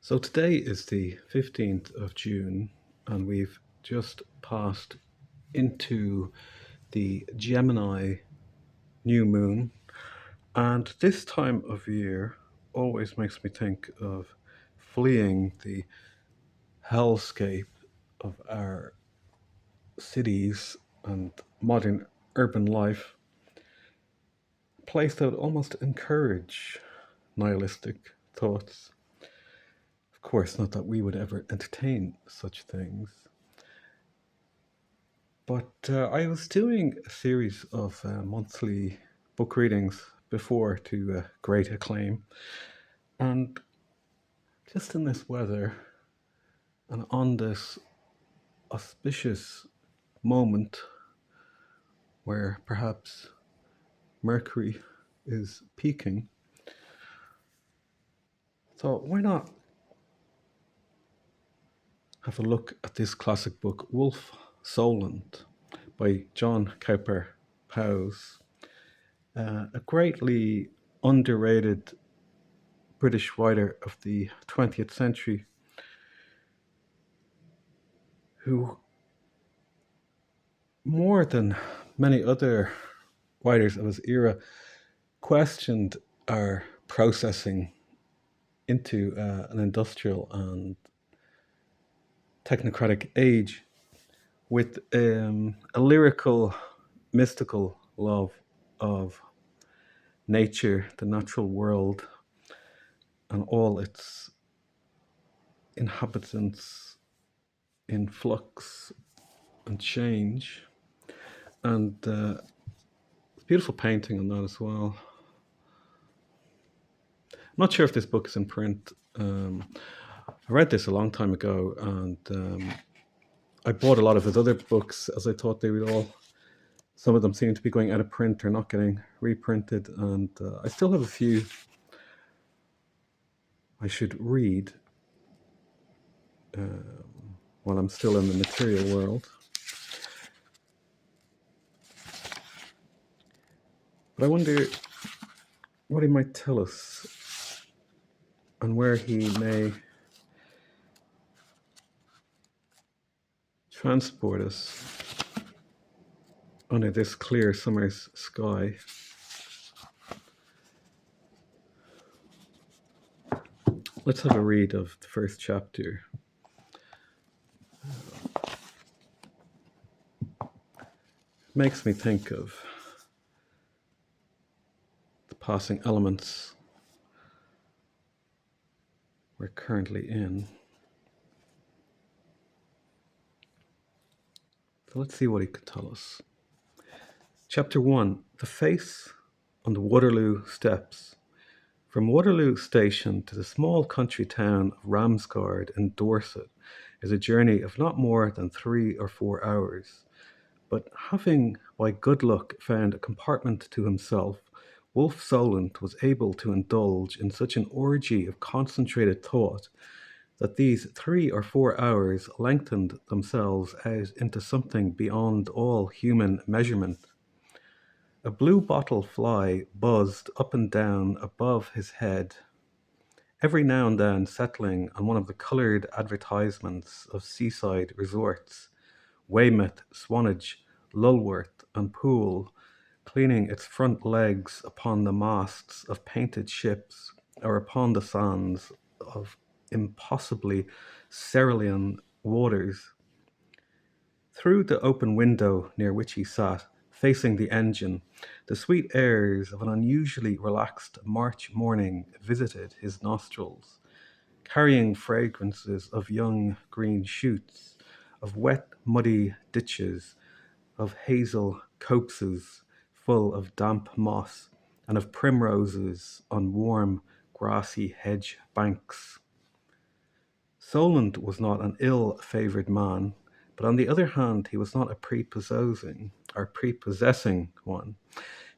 So today is the 15th of June, and we've just passed into the Gemini new moon. And this time of year always makes me think of fleeing the hellscape of our cities and modern urban life, a place that would almost encourage nihilistic thoughts. Of course, not that we would ever entertain such things. But I was doing a series of monthly book readings before to great acclaim. And just in this weather and on this auspicious moment where perhaps Mercury is peaking, thought why not have a look at this classic book, Wolf Solent by John Cowper Powys, a greatly underrated British writer of the 20th century who, more than many other writers of his era, questioned our processing into an industrial and technocratic age with a lyrical, mystical love of nature, the natural world, and all its inhabitants in flux and change. And beautiful painting on that as well. I'm not sure if this book is in print. I read this a long time ago, and I bought a lot of his other books as I thought they would all. Some of them seem to be going out of print or not getting reprinted, and I still have a few I should read while I'm still in the material world. But I wonder what he might tell us and where he may transport us under this clear summer's sky. Let's have a read of the first chapter. It makes me think of the passing elements we're currently in. So let's see what he could tell us. Chapter 1, The Face on the Waterloo Steps. From Waterloo Station to the small country town of Ramsgard in Dorset is a journey of not more than 3 or 4 hours. But having, by good luck, found a compartment to himself, Wolf Solent was able to indulge in such an orgy of concentrated thought that these 3 or 4 hours lengthened themselves out into something beyond all human measurement. A blue bottle fly buzzed up and down above his head, every now and then settling on one of the coloured advertisements of seaside resorts, Weymouth, Swanage, Lulworth, and Poole, cleaning its front legs upon the masts of painted ships or upon the sands of impossibly cerulean waters. Through the open window near which he sat, facing the engine, the sweet airs of an unusually relaxed March morning visited his nostrils, carrying fragrances of young green shoots, of wet muddy ditches, of hazel copses full of damp moss, and of primroses on warm grassy hedge banks. Solent was not an ill-favoured man, but on the other hand he was not a prepossessing one.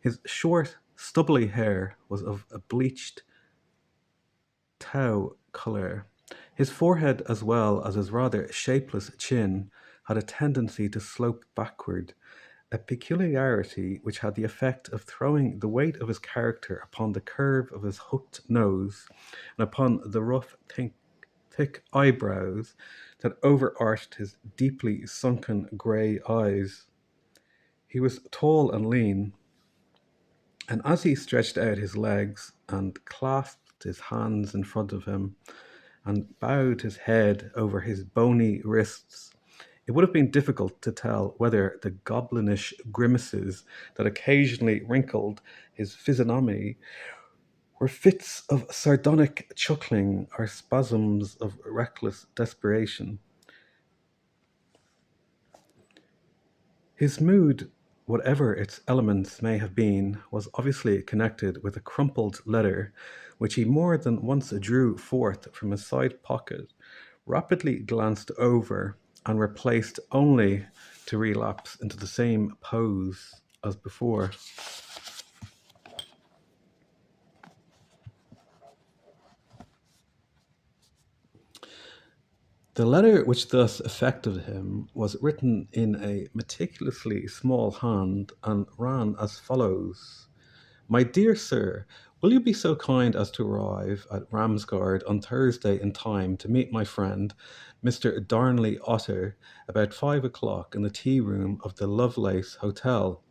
His short, stubbly hair was of a bleached tow colour. His forehead, as well as his rather shapeless chin, had a tendency to slope backward, a peculiarity which had the effect of throwing the weight of his character upon the curve of his hooked nose and upon the rough thick eyebrows that overarched his deeply sunken grey eyes. He was tall and lean, and as he stretched out his legs and clasped his hands in front of him and bowed his head over his bony wrists, it would have been difficult to tell whether the goblinish grimaces that occasionally wrinkled his physiognomy were fits of sardonic chuckling or spasms of reckless desperation. His mood, whatever its elements may have been, was obviously connected with a crumpled letter which he more than once drew forth from his side pocket, rapidly glanced over, and replaced only to relapse into the same pose as before. The letter which thus affected him was written in a meticulously small hand and ran as follows: My dear sir, will you be so kind as to arrive at Ramsgard on Thursday in time to meet my friend, Mr. Darnley Otter, about 5 o'clock in the tea room of the Lovelace Hotel?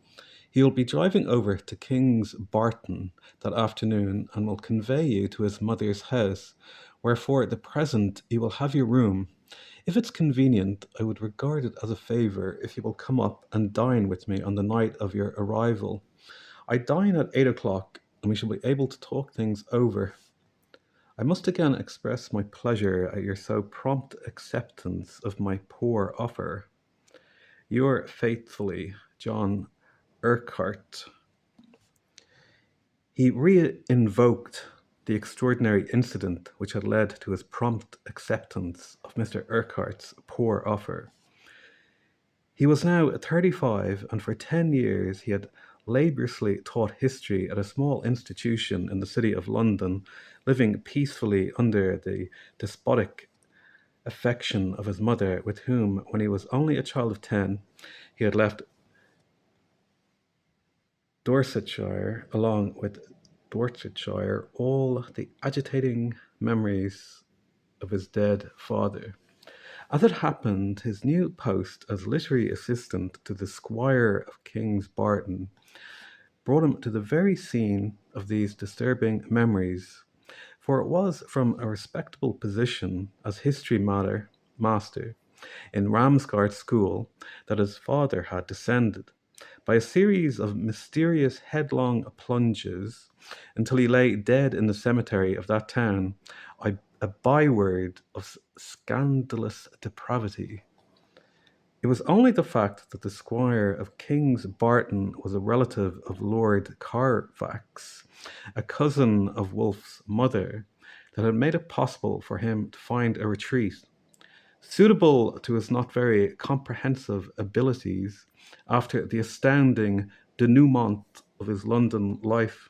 He will be driving over to King's Barton that afternoon and will convey you to his mother's house, where for the present you will have your room. If it's convenient, I would regard it as a favour if you will come up and dine with me on the night of your arrival. I dine at 8 o'clock, and we shall be able to talk things over. I must again express my pleasure at your so prompt acceptance of my poor offer. Yours faithfully, John Urquhart. He re-invoked the extraordinary incident which had led to his prompt acceptance of Mr. Urquhart's poor offer. He was now 35, and for 10 years he had laboriously taught history at a small institution in the city of London, living peacefully under the despotic affection of his mother, with whom, when he was only a child of 10, he had left Dorsetshire, along with Dorsetshire, all the agitating memories of his dead father. As it happened, his new post as literary assistant to the Squire of King's Barton brought him to the very scene of these disturbing memories, for it was from a respectable position as history master in Ramsgard School that his father had descended, by a series of mysterious headlong plunges until he lay dead in the cemetery of that town, a byword of scandalous depravity. It was only the fact that the Squire of King's Barton was a relative of Lord Carfax, a cousin of Wolfe's mother, that had made it possible for him to find a retreat suitable to his not very comprehensive abilities after the astounding denouement of his London life.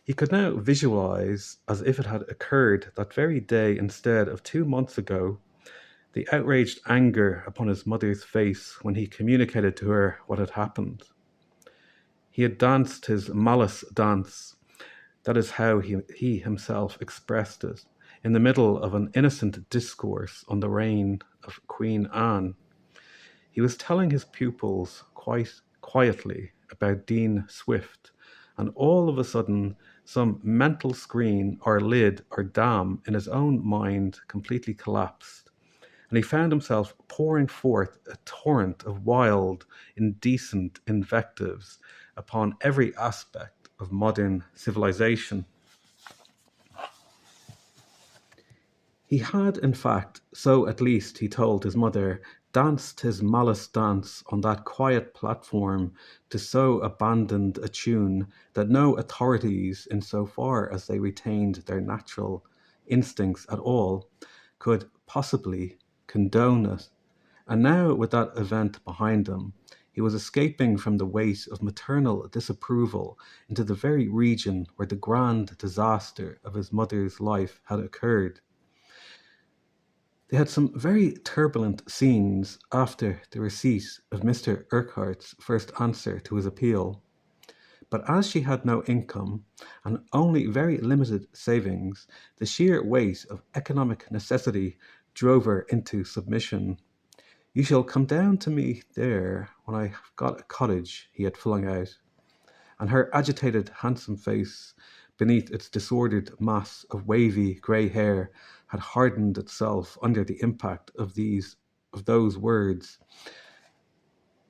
He could now visualize, as if it had occurred that very day instead of 2 months ago, the outraged anger upon his mother's face when he communicated to her what had happened. He had danced his malice dance, that is how he himself expressed it, in the middle of an innocent discourse on the reign of Queen Anne. He was telling his pupils quite quietly about Dean Swift, and all of a sudden some mental screen or lid or dam in his own mind completely collapsed, and he found himself pouring forth a torrent of wild, indecent invectives upon every aspect of modern civilization. He had, in fact, so at least he told his mother, danced his malice dance on that quiet platform to so abandoned a tune that no authorities, in so far as they retained their natural instincts at all, could possibly condone it. And now, with that event behind him, he was escaping from the weight of maternal disapproval into the very region where the grand disaster of his mother's life had occurred. They had some very turbulent scenes after the receipt of Mr. Urquhart's first answer to his appeal. But as she had no income and only very limited savings, the sheer weight of economic necessity drove her into submission. "You shall come down to me there when I have got a cottage," he had flung out, and her agitated, handsome face, beneath its disordered mass of wavy grey hair, had hardened itself under the impact of those words,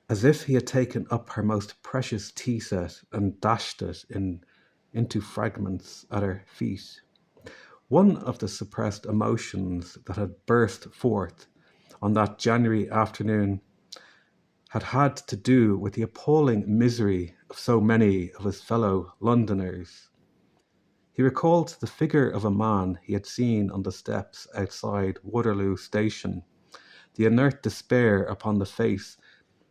as if he had taken up her most precious tea set and dashed it into fragments at her feet. One of the suppressed emotions that had burst forth on that January afternoon had to do with the appalling misery of so many of his fellow Londoners. He recalled the figure of a man he had seen on the steps outside Waterloo Station, the inert despair upon the face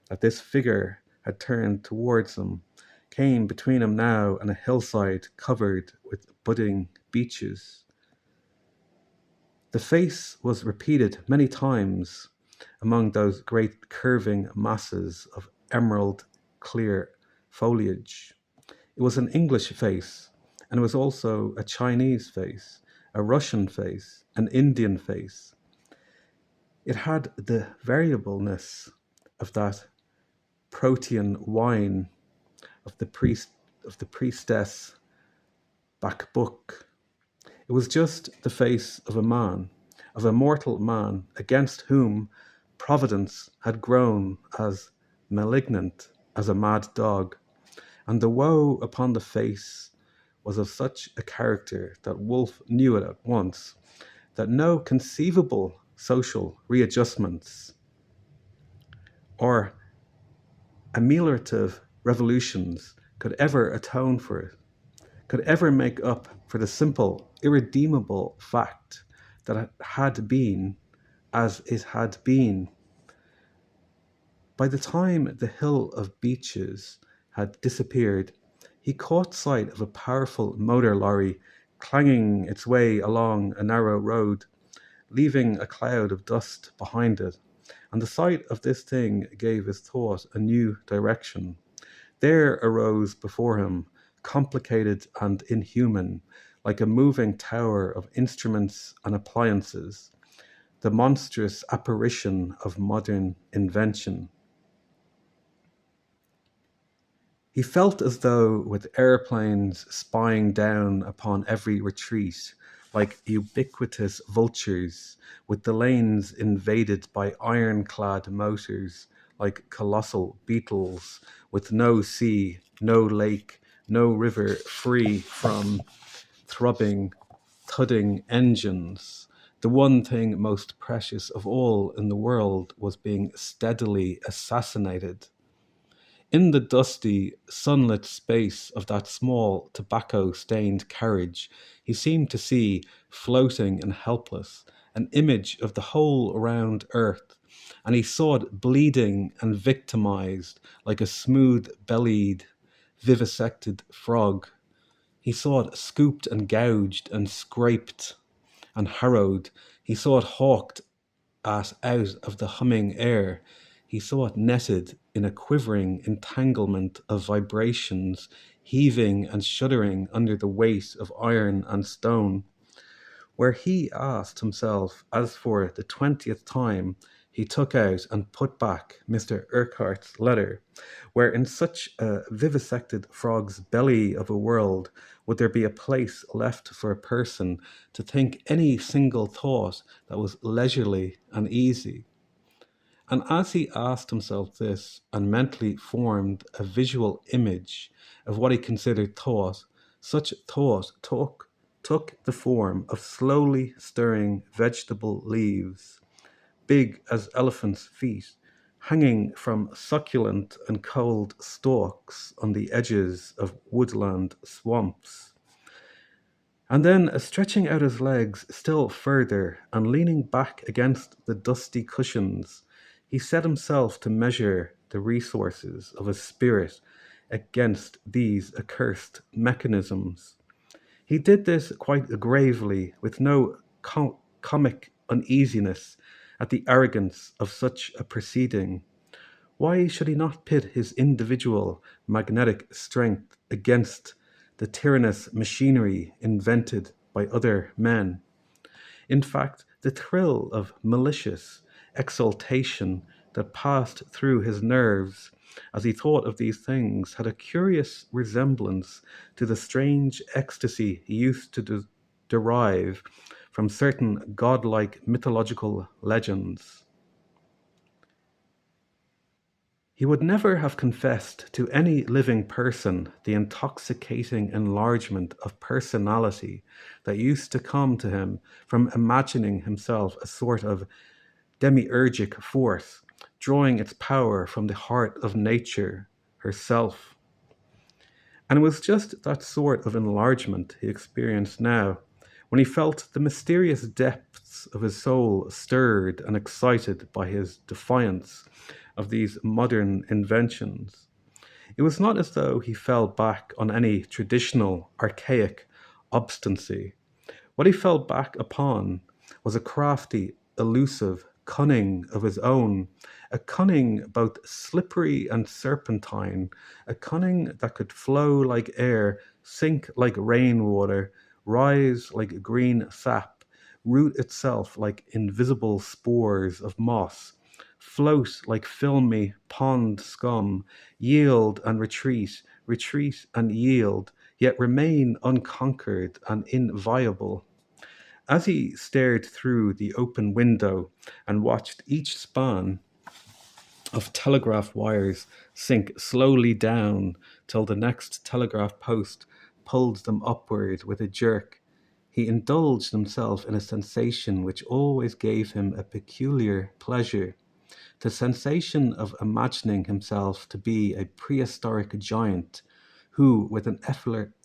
that this figure had turned towards him came between him now and a hillside covered with budding beeches. The face was repeated many times among those great curving masses of emerald clear foliage. It was an English face, and it was also a Chinese face, a Russian face, an Indian face. It had the variableness of that protean wine of the priestess Bakbuk. It was just the face of a man, of a mortal man, against whom Providence had grown as malignant as a mad dog, and the woe upon the face was of such a character that Wolfe knew it at once, that no conceivable social readjustments or ameliorative revolutions could ever atone for it, could ever make up for the simple, irredeemable fact that it had been as it had been. By the time the hill of beeches had disappeared, he caught sight of a powerful motor lorry clanging its way along a narrow road, leaving a cloud of dust behind it, and the sight of this thing gave his thought a new direction. There arose before him, complicated and inhuman, like a moving tower of instruments and appliances, the monstrous apparition of modern invention. He felt as though with airplanes spying down upon every retreat, like ubiquitous vultures, with the lanes invaded by ironclad motors, like colossal beetles, with no sea, no lake, no river free from throbbing, thudding engines. The one thing most precious of all in the world was being steadily assassinated. In the dusty, sunlit space of that small, tobacco-stained carriage, he seemed to see, floating and helpless, an image of the whole round earth, and he saw it bleeding and victimized like a smooth-bellied, vivisected frog. He saw it scooped and gouged and scraped and harrowed. He saw it hawked at out of the humming air. He saw it netted in a quivering entanglement of vibrations, heaving and shuddering under the weight of iron and stone, where he asked himself, as for the 20th time, he took out and put back Mr. Urquhart's letter, where in such a vivisected frog's belly of a world would there be a place left for a person to think any single thought that was leisurely and easy. And as he asked himself this and mentally formed a visual image of what he considered thought, such thought took the form of slowly stirring vegetable leaves, big as elephants' feet, hanging from succulent and cold stalks on the edges of woodland swamps. And then, stretching out his legs still further and leaning back against the dusty cushions, he set himself to measure the resources of his spirit against these accursed mechanisms. He did this quite gravely, with no comic uneasiness at the arrogance of such a proceeding. Why should he not pit his individual magnetic strength against the tyrannous machinery invented by other men. In fact, the thrill of malicious exultation that passed through his nerves as he thought of these things had a curious resemblance to the strange ecstasy he used to derive from certain godlike mythological legends. He would never have confessed to any living person the intoxicating enlargement of personality that used to come to him from imagining himself a sort of demiurgic force, drawing its power from the heart of nature herself. And it was just that sort of enlargement he experienced now, when he felt the mysterious depths of his soul stirred and excited by his defiance of these modern inventions. It was not as though he fell back on any traditional, archaic obstinacy. What he fell back upon was a crafty, elusive cunning of his own, a cunning both slippery and serpentine, a cunning that could flow like air, sink like rainwater, rise like green sap, root itself like invisible spores of moss, float like filmy pond scum, yield and retreat, retreat and yield, yet remain unconquered and inviolable. As he stared through the open window and watched each span of telegraph wires sink slowly down till the next telegraph post pulled them upward with a jerk, he indulged himself in a sensation which always gave him a peculiar pleasure, the sensation of imagining himself to be a prehistoric giant who, with an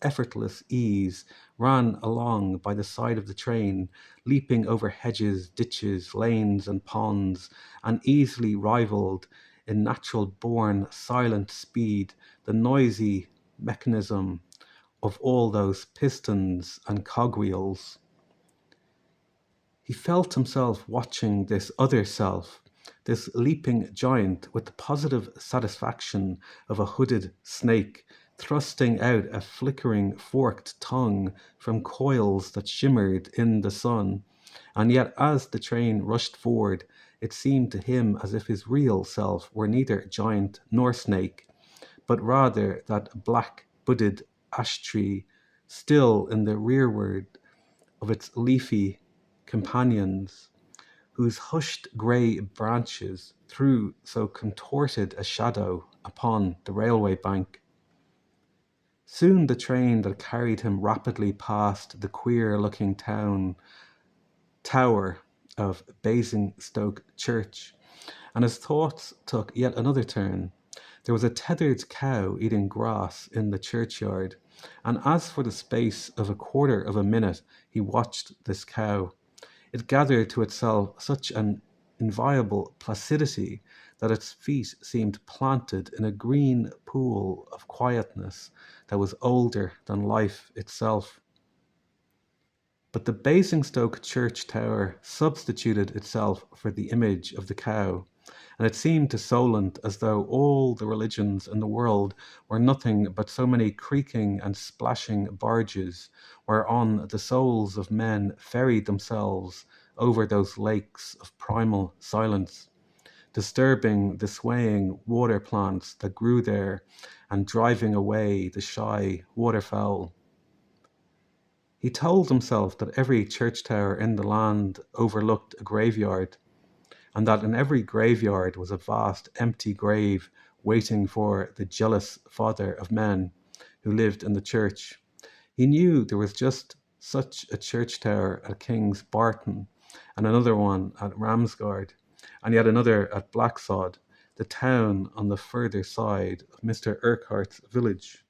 effortless ease, ran along by the side of the train, leaping over hedges, ditches, lanes, and ponds, and easily rivaled in natural born silent speed the noisy mechanism of all those pistons and cogwheels. He felt himself watching this other self, this leaping giant, with the positive satisfaction of a hooded snake thrusting out a flickering forked tongue from coils that shimmered in the sun. And yet, as the train rushed forward, it seemed to him as if his real self were neither giant nor snake, but rather that black-budded ash tree still in the rearward of its leafy companions, whose hushed grey branches threw so contorted a shadow upon the railway bank. Soon the train that carried him rapidly past the queer-looking tower of Basingstoke Church, and his thoughts took yet another turn. There was a tethered cow eating grass in the churchyard, and as for the space of a quarter of a minute he watched this cow, it gathered to itself such an inviolable placidity that its feet seemed planted in a green pool of quietness that was older than life itself. But the Basingstoke church tower substituted itself for the image of the cow, and it seemed to Solent as though all the religions in the world were nothing but so many creaking and splashing barges whereon the souls of men ferried themselves over those lakes of primal silence, disturbing the swaying water plants that grew there and driving away the shy waterfowl. He told himself that every church tower in the land overlooked a graveyard, and that in every graveyard was a vast empty grave waiting for the jealous father of men who lived in the church. He knew there was just such a church tower at King's Barton, and another one at Ramsgard, and yet another at Blacksod, the town on the further side of Mr. Urquhart's village.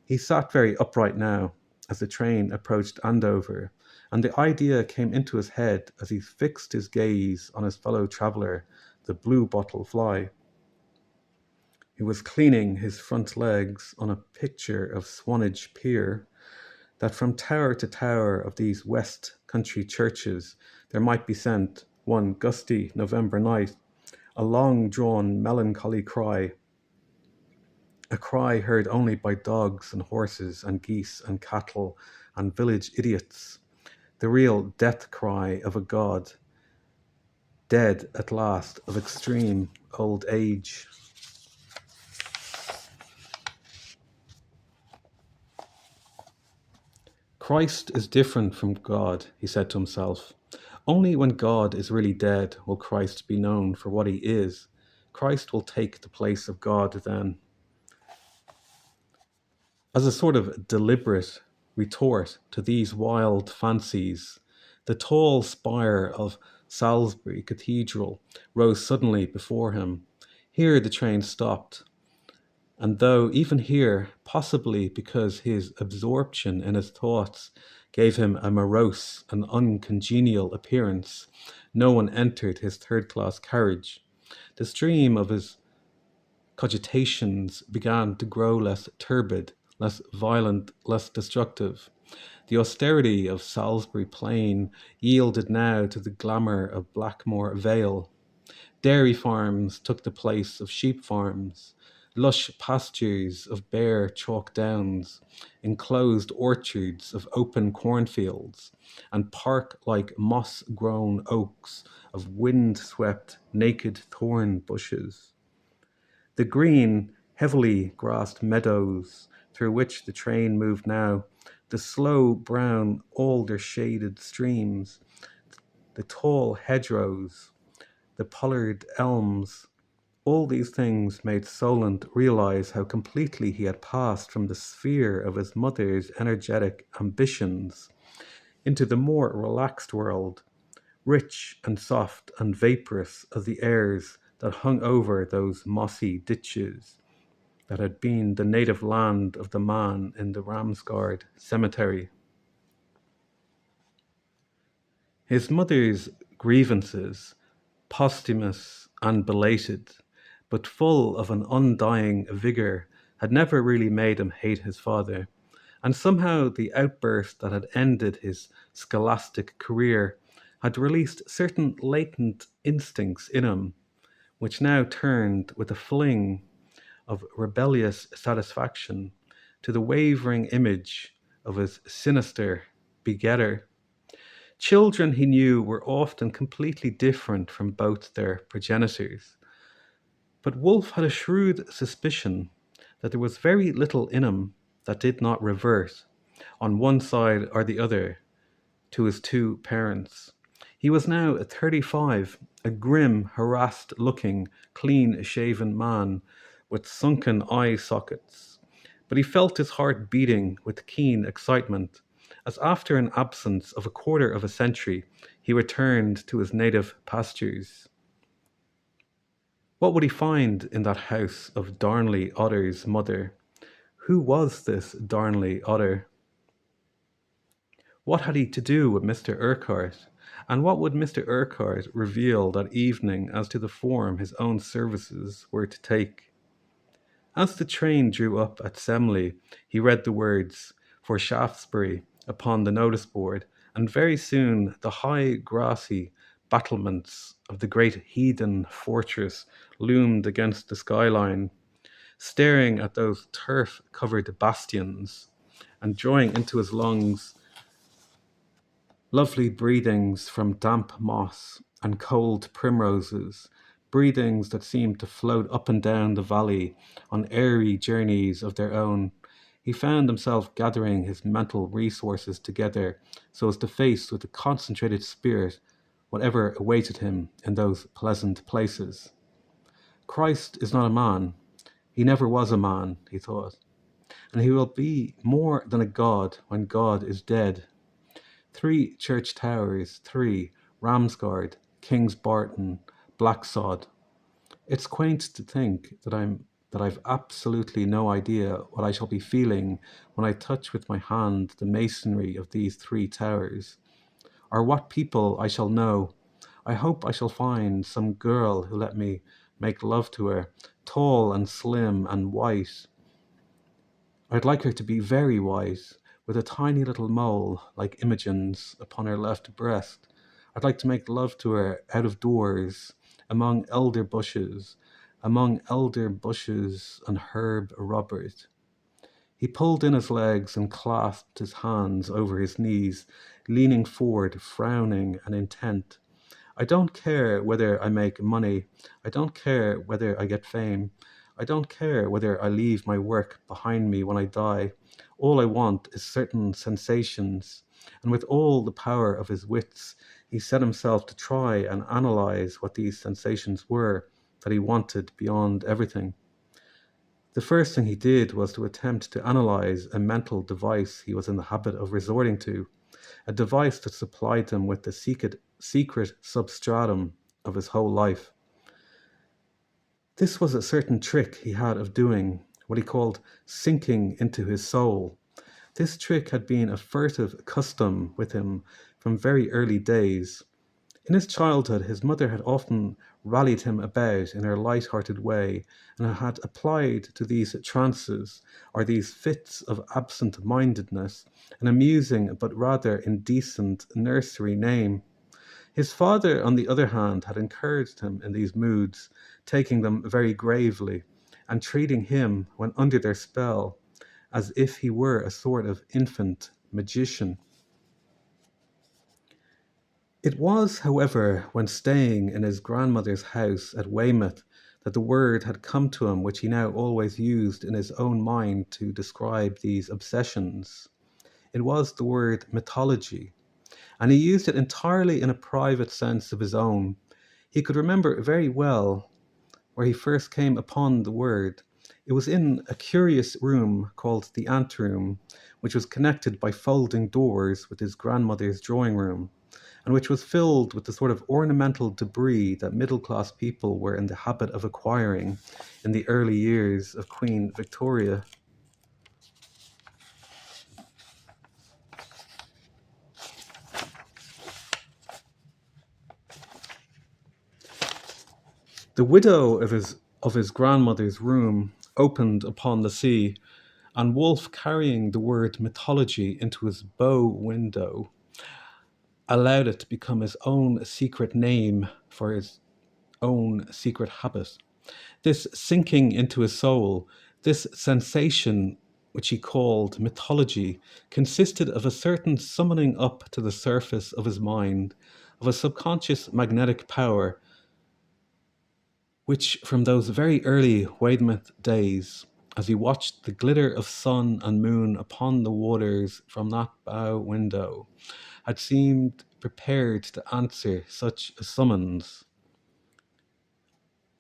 He sat very upright now as the train approached Andover, and the idea came into his head as he fixed his gaze on his fellow traveller, the blue-bottle fly, who was cleaning his front legs on a picture of Swanage Pier, that from tower to tower of these west country churches there might be sent, one gusty November night, a long-drawn melancholy cry, a cry heard only by dogs and horses and geese and cattle and village idiots, the real death cry of a god, dead at last of extreme old age. Christ is different from God, he said to himself. Only when God is really dead will Christ be known for what he is. Christ will take the place of God then. As a sort of deliberate retort to these wild fancies, the tall spire of Salisbury Cathedral rose suddenly before him. Here the train stopped, and though even here, possibly because his absorption in his thoughts gave him a morose and uncongenial appearance, no one entered his third-class carriage. The stream of his cogitations began to grow less turbid, less violent, less destructive. The austerity of Salisbury Plain yielded now to the glamour of Blackmore Vale. Dairy farms took the place of sheep farms, lush pastures of bare chalk downs, enclosed orchards of open cornfields, and park-like moss-grown oaks of wind-swept, naked thorn bushes. The green, heavily grassed meadows through which the train moved now, the slow brown alder-shaded streams, the tall hedgerows, the pollard elms, all these things made Solent realize how completely he had passed from the sphere of his mother's energetic ambitions into the more relaxed world, rich and soft and vaporous as the airs that hung over those mossy ditches that had been the native land of the man in the Ramsgard cemetery. His mother's grievances, posthumous and belated, but full of an undying vigour, had never really made him hate his father, and somehow the outburst that had ended his scholastic career had released certain latent instincts in him, which now turned with a fling of rebellious satisfaction to the wavering image of his sinister begetter. Children, he knew, were often completely different from both their progenitors. But Wolfe had a shrewd suspicion that there was very little in him that did not revert, on one side or the other, to his two parents. He was now at 35, a grim, harassed-looking, clean-shaven man with sunken eye sockets. But he felt his heart beating with keen excitement, as after an absence of a quarter of a century, he returned to his native pastures. What would he find in that house of Darnley Otter's mother? Who was this Darnley Otter? What had he to do with Mr. Urquhart? And what would Mr. Urquhart reveal that evening as to the form his own services were to take? As the train drew up at Semley, he read the words, "For Shaftesbury," upon the notice board, and very soon the high grassy battlements of the great heathen fortress loomed against the skyline, staring at those turf-covered bastions and drawing into his lungs lovely breathings from damp moss and cold primroses, breathings that seemed to float up and down the valley on airy journeys of their own. He found himself gathering his mental resources together so as to face with a concentrated spirit whatever awaited him in those pleasant places. Christ is not a man. He never was a man, he thought, and he will be more than a god when God is dead. 3 church towers, 3 Ramsgard, Kingsbarton, Blacksod. It's quaint to think that I've absolutely no idea what I shall be feeling when I touch with my hand the masonry of these 3 towers, or what people I shall know. I hope I shall find some girl who let me make love to her, tall and slim and white. I'd like her to be very white, with a tiny little mole like Imogen's upon her left breast. I'd like to make love to her out of doors, among elder bushes, among elder bushes and herb rubbers. He pulled in his legs and clasped his hands over his knees, leaning forward, frowning and intent. I don't care whether I make money. I don't care whether I get fame. I don't care whether I leave my work behind me when I die. All I want is certain sensations. And with all the power of his wits, he set himself to try and analyze what these sensations were that he wanted beyond everything. The first thing he did was to attempt to analyze a mental device he was in the habit of resorting to, a device that supplied him with the secret substratum of his whole life. This was a certain trick he had of doing what he called sinking into his soul. This trick had been a furtive custom with him from very early days. In his childhood, his mother had often rallied him about in her light-hearted way, and had applied to these trances, or these fits of absent-mindedness, an amusing but rather indecent nursery name. His father, on the other hand, had encouraged him in these moods, taking them very gravely, and treating him, when under their spell, as if he were a sort of infant magician. It was, however, when staying in his grandmother's house at Weymouth that the word had come to him which he now always used in his own mind to describe these obsessions. It was the word mythology, and he used it entirely in a private sense of his own. He could remember very well where he first came upon the word. It was in a curious room called the anteroom, which was connected by folding doors with his grandmother's drawing room, and which was filled with the sort of ornamental debris that middle-class people were in the habit of acquiring in the early years of Queen Victoria. The window of his grandmother's room opened upon the sea, and Wolfe, carrying the word mythology into his bow window, allowed it to become his own secret name for his own secret habit. This sinking into his soul, this sensation which he called mythology, consisted of a certain summoning up to the surface of his mind of a subconscious magnetic power which, from those very early Weymouth days, as he watched the glitter of sun and moon upon the waters from that bow window, had seemed prepared to answer such a summons.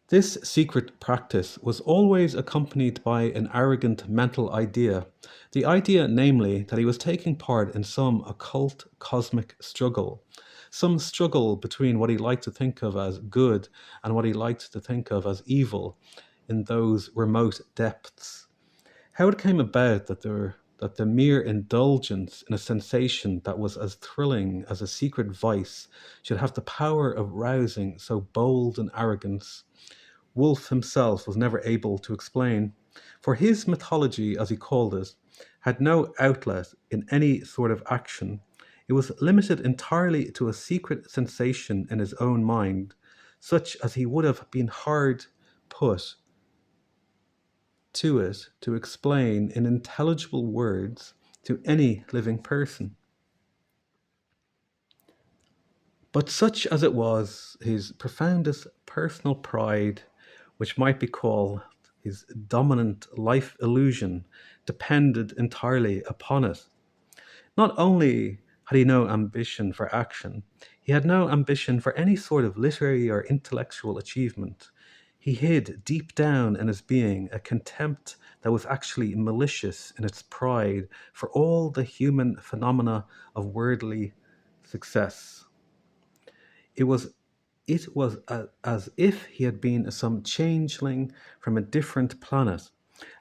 This secret practice was always accompanied by an arrogant mental idea, the idea, namely, that he was taking part in some occult cosmic struggle, some struggle between what he liked to think of as good and what he liked to think of as evil in those remote depths. How it came about that the mere indulgence in a sensation that was as thrilling as a secret vice should have the power of rousing so bold an arrogance, Wolfe himself was never able to explain, for his mythology, as he called it, had no outlet in any sort of action. It was limited entirely to a secret sensation in his own mind, such as he would have been hard put to it to explain in intelligible words to any living person. But such as it was, his profoundest personal pride, which might be called his dominant life illusion, depended entirely upon it. Not only had he no ambition for action, he had no ambition for any sort of literary or intellectual achievement. He hid deep down in his being a contempt that was actually malicious in its pride for all the human phenomena of worldly success. It was as if he had been some changeling from a different planet,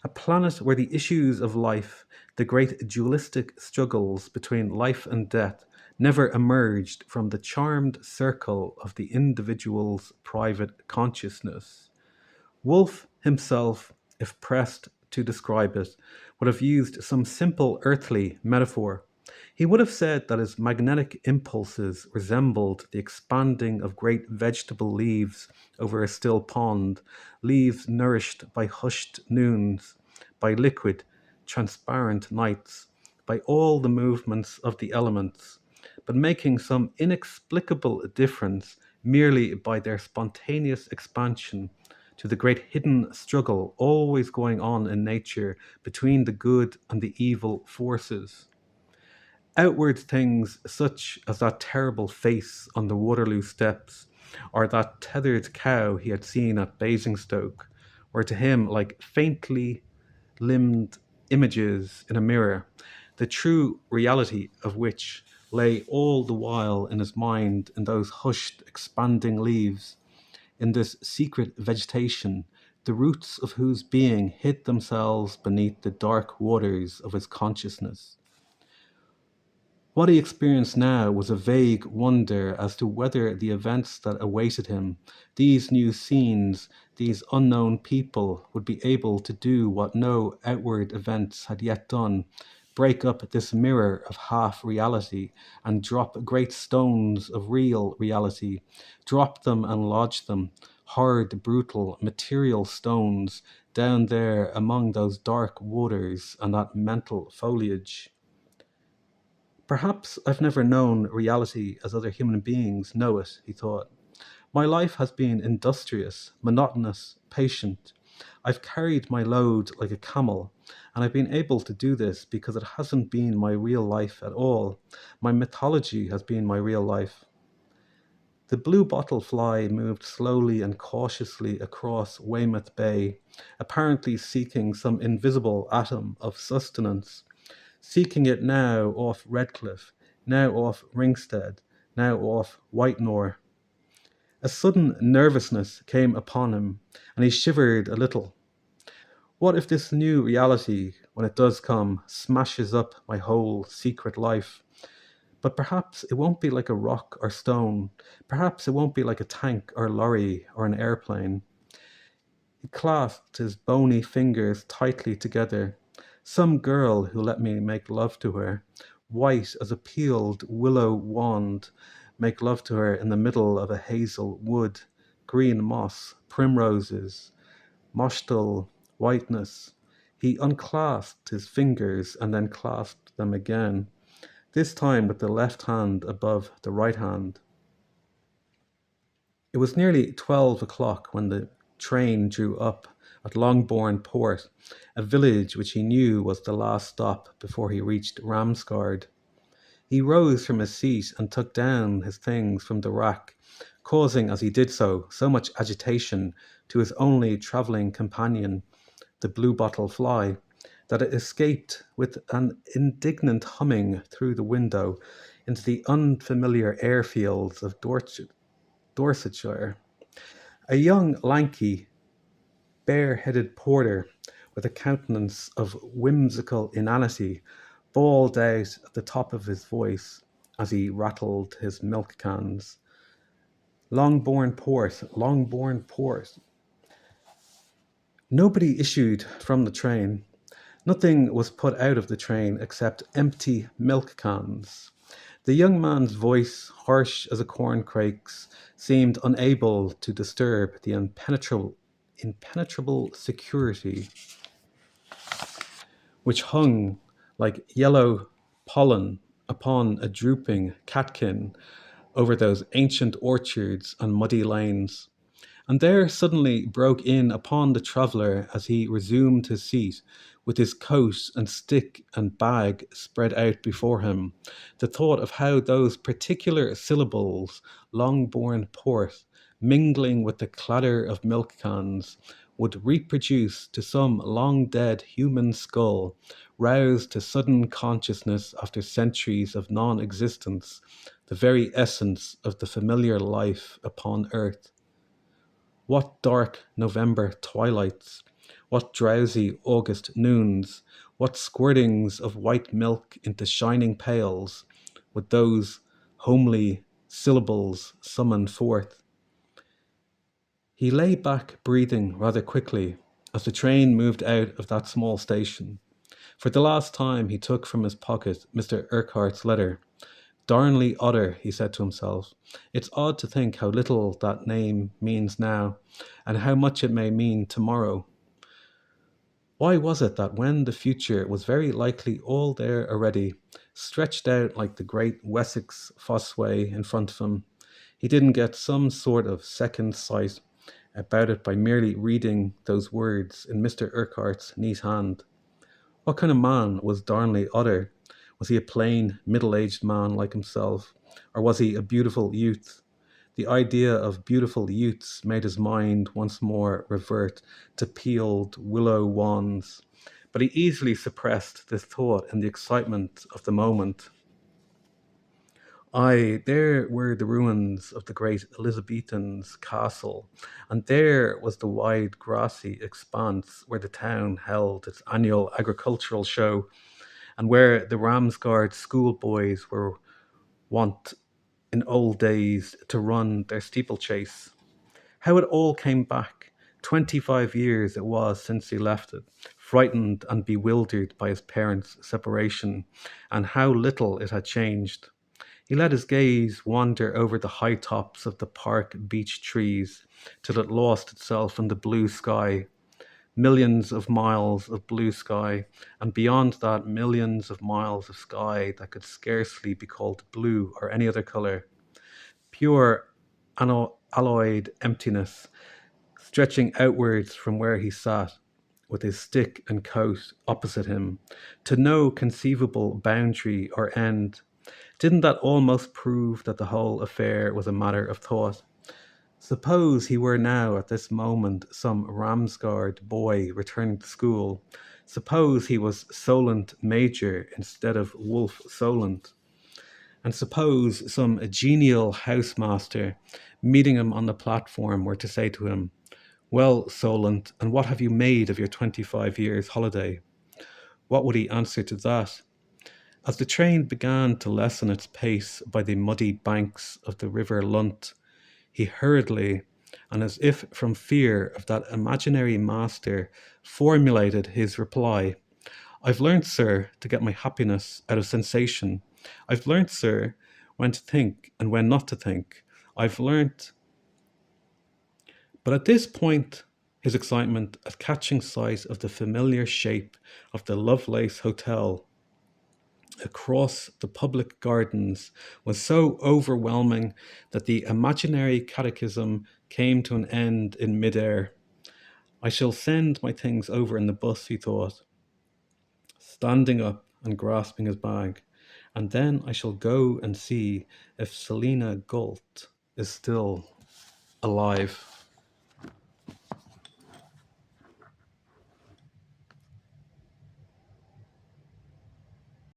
a planet where the issues of life, the great dualistic struggles between life and death, never emerged from the charmed circle of the individual's private consciousness. Wolfe himself, if pressed to describe it, would have used some simple earthly metaphor. He would have said that his magnetic impulses resembled the expanding of great vegetable leaves over a still pond, leaves nourished by hushed noons, by liquid, transparent nights, by all the movements of the elements, but making some inexplicable difference merely by their spontaneous expansion to the great hidden struggle always going on in nature between the good and the evil forces. Outward things such as that terrible face on the Waterloo steps, or that tethered cow he had seen at Basingstoke, were to him like faintly limbed images in a mirror, the true reality of which lay all the while in his mind in those hushed, expanding leaves, in this secret vegetation, the roots of whose being hid themselves beneath the dark waters of his consciousness. What he experienced now was a vague wonder as to whether the events that awaited him, these new scenes, these unknown people, would be able to do what no outward events had yet done, break up this mirror of half reality and drop great stones of real reality, drop them and lodge them, hard, brutal, material stones, down there among those dark waters and that mental foliage. Perhaps I've never known reality as other human beings know it, he thought. My life has been industrious, monotonous, patient. I've carried my load like a camel, and I've been able to do this because it hasn't been my real life at all. My mythology has been my real life. The blue bottle fly moved slowly and cautiously across Weymouth Bay, apparently seeking some invisible atom of sustenance, seeking it now off Redcliffe, now off Ringstead, now off Whitenor. A sudden nervousness came upon him, and he shivered a little. What if this new reality, when it does come, smashes up my whole secret life? But perhaps it won't be like a rock or stone. Perhaps it won't be like a tank or lorry or an airplane. He clasped his bony fingers tightly together. Some girl who let me make love to her, white as a peeled willow wand, make love to her in the middle of a hazel wood, green moss, primroses, moshtal whiteness. He unclasped his fingers and then clasped them again, this time with the left hand above the right hand. It was nearly 12 o'clock when the train drew up at Longbourn Port, a village which he knew was the last stop before he reached Ramsgard. He rose from his seat and took down his things from the rack, causing as he did so much agitation to his only travelling companion, the bluebottle fly, that it escaped with an indignant humming through the window into the unfamiliar airfields of Dorsetshire. A young, lanky, bare-headed porter with a countenance of whimsical inanity bawled out at the top of his voice as he rattled his milk cans. Longbourn Port, Longbourn Port. Nobody issued from the train. Nothing was put out of the train except empty milk cans. The young man's voice, harsh as a corncrake's, seemed unable to disturb the impenetrable security which hung like yellow pollen upon a drooping catkin over those ancient orchards and muddy lanes. And there suddenly broke in upon the traveller as he resumed his seat, with his coat and stick and bag spread out before him, the thought of how those particular syllables, Longbourn Port, mingling with the clatter of milk cans, would reproduce to some long-dead human skull, roused to sudden consciousness after centuries of non-existence, the very essence of the familiar life upon earth. What dark November twilights, what drowsy August noons, what squirtings of white milk into shining pails, would those homely syllables summon forth. He lay back breathing rather quickly as the train moved out of that small station. For the last time, he took from his pocket Mr. Urquhart's letter. Darnley Otter, he said to himself. It's odd to think how little that name means now, and how much it may mean tomorrow. Why was it that when the future was very likely all there already, stretched out like the great Wessex fossway in front of him, he didn't get some sort of second sight about it by merely reading those words in Mr. Urquhart's neat hand? What kind of man was Darnley Otter? Was he a plain, middle-aged man like himself, or was he a beautiful youth? The idea of beautiful youths made his mind once more revert to peeled willow wands, but he easily suppressed this thought in the excitement of the moment. Aye, there were the ruins of the great Elizabethan's castle, and there was the wide grassy expanse where the town held its annual agricultural show, and where the Ramsgard schoolboys were wont in old days to run their steeplechase. How it all came back. 25 years it was since he left it, frightened and bewildered by his parents' separation, and how little it had changed. He let his gaze wander over the high tops of the park beech trees till it lost itself in the blue sky. Millions of miles of blue sky, and beyond that, millions of miles of sky that could scarcely be called blue or any other color. Pure alloyed emptiness, stretching outwards from where he sat, with his stick and coat opposite him, to no conceivable boundary or end. Didn't that almost prove that the whole affair was a matter of thought? Suppose he were now at this moment some Ramsgard boy returning to school. Suppose he was Solent Major instead of Wolf Solent. And suppose some genial housemaster meeting him on the platform were to say to him, "Well, Solent, and what have you made of your 25 years' holiday?" What would he answer to that? As the train began to lessen its pace by the muddy banks of the river Lunt, he hurriedly, and as if from fear of that imaginary master, formulated his reply. "I've learnt, sir, to get my happiness out of sensation. I've learnt, sir, when to think and when not to think. I've learnt..." But at this point, his excitement at catching sight of the familiar shape of the Lovelace Hotel across the public gardens was so overwhelming that the imaginary catechism came to an end in midair. "I shall send my things over in the bus," he thought, standing up and grasping his bag, "and then I shall go and see if Selina Galt is still alive."